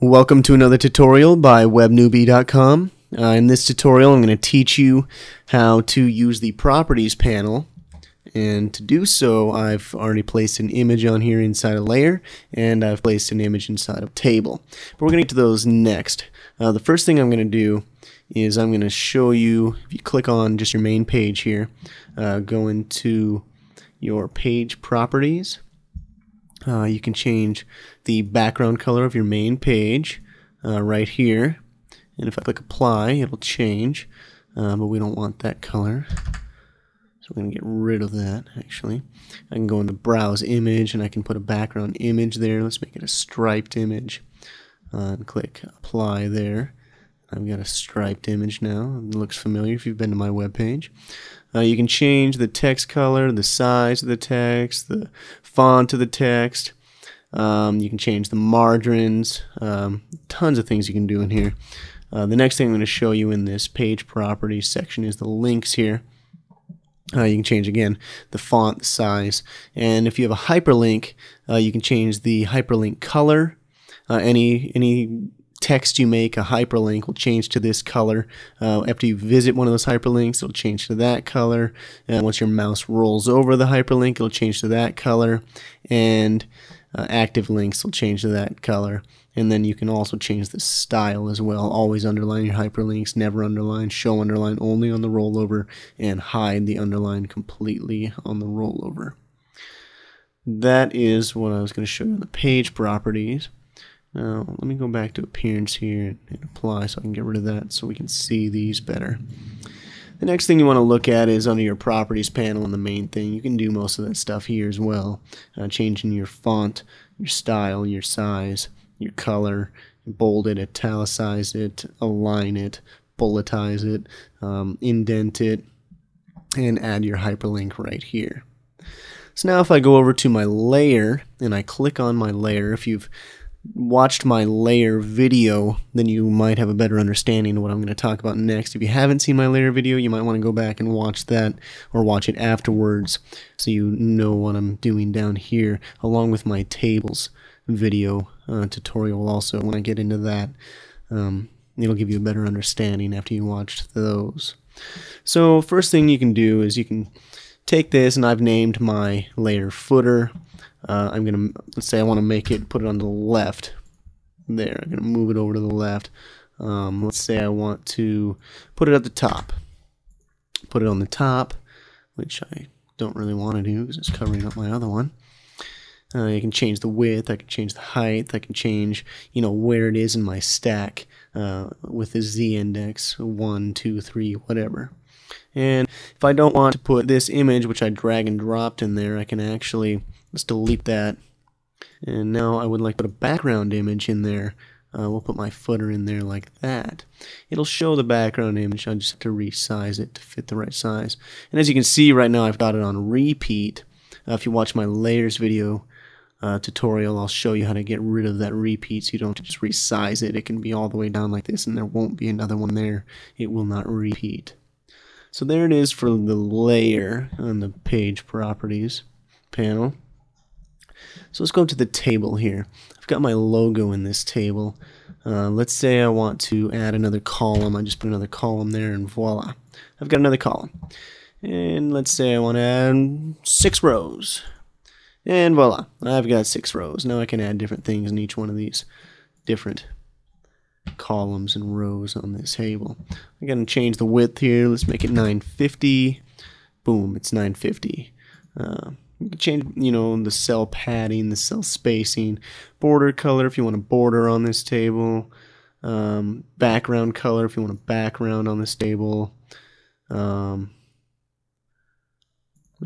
Welcome to another tutorial by webnewbie.com. In this tutorial I'm going to teach you how to use the properties panel, and to do so I've already placed an image on here inside a layer, and I've placed an image inside a table. But we're going to get to those next. The first thing I'm going to do is I'm going to show you, if you click on just your main page here, go into your page properties. You can change the background color of your main page right here, and if I click apply it'll change, but we don't want that color, so we're going to get rid of that. Actually, I can go into browse image and I can put a background image there. Let's make it a striped image, and click apply there. I've got a striped image now. It looks familiar if you've been to my web page. You can change the text color, the size of the text, the font of the text. You can change the margins. Tons of things you can do in here. The next thing I'm going to show you in this page properties section is the links here. You can change again the font, the size, and if you have a hyperlink, you can change the hyperlink color. Any text you make, a hyperlink, will change to this color. After you visit one of those hyperlinks, it'll change to that color. And once your mouse rolls over the hyperlink, it'll change to that color. And active links will change to that color. And then you can also change the style as well. Always underline your hyperlinks, never underline, show underline only on the rollover, and hide the underline completely on the rollover. That is what I was going to show you in the page properties. Now, let me go back to appearance here and apply so I can get rid of that so we can see these better. The next thing you want to look at is under your properties panel on the main thing. You can do most of that stuff here as well. Changing your font, your style, your size, your color, bold it, italicize it, align it, bulletize it, indent it, and add your hyperlink right here. So now if I go over to my layer and I click on my layer, if you've watched my layer video, then you might have a better understanding of what I'm going to talk about next. If you haven't seen my layer video, you might want to go back and watch that, or watch it afterwards so you know what I'm doing down here, along with my tables video tutorial also. When I get into that, it'll give you a better understanding after you watched those. So first thing you can do is you can take this, and I've named my layer footer. I'm gonna, let's say I want to make it, put it on the left there. I'm gonna move it over to the left. Let's say I want to put it at the top. Put it on the top, which I don't really want to do because it's covering up my other one. You can change the width, I can change the height, I can change, where it is in my stack with the Z index, 1, 2, 3, whatever. And if I don't want to put this image, which I drag and dropped in there, I can actually, let's delete that. And now I would like to put a background image in there. We'll put my footer in there like that. It'll show the background image. I just have to resize it to fit the right size. And as you can see right now, I've got it on repeat. If you watch my layers video tutorial, I'll show you how to get rid of that repeat so you don't just resize it. It can be all the way down like this and there won't be another one there. It will not repeat. So there it is for the layer on the page properties panel. So let's go to the table here. I've got my logo in this table. Let's say I want to add another column. I just put another column there and voila, I've got another column. And let's say I want to add 6 rows. And voila, I've got 6 rows. Now I can add different things in each one of these different columns and rows on this table. I'm going to change the width here. Let's make it 950. Boom, it's 950. You can change, the cell padding, the cell spacing, border color if you want a border on this table, background color if you want a background on this table. Make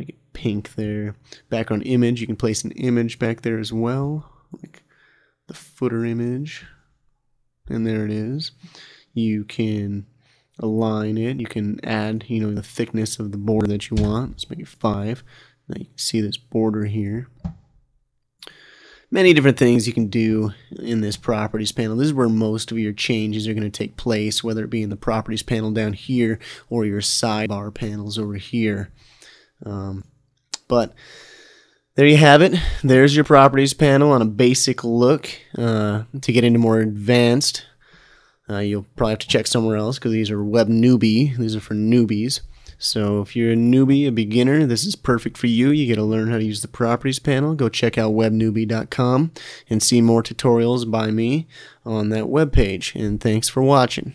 it pink there. Background image, you can place an image back there as well, like the footer image. And there it is. You can align it. You can add, the thickness of the border that you want. Let's make it 5. Now you can see this border here. Many different things you can do in this properties panel. This is where most of your changes are going to take place, whether it be in the properties panel down here or your sidebar panels over here. But There you have it. There's your properties panel on a basic look. To get into more advanced, you'll probably have to check somewhere else because these are Web Newbie. These are for newbies. So if you're a newbie, a beginner, this is perfect for you. You get to learn how to use the properties panel. Go check out webnewbie.com and see more tutorials by me on that webpage. And thanks for watching.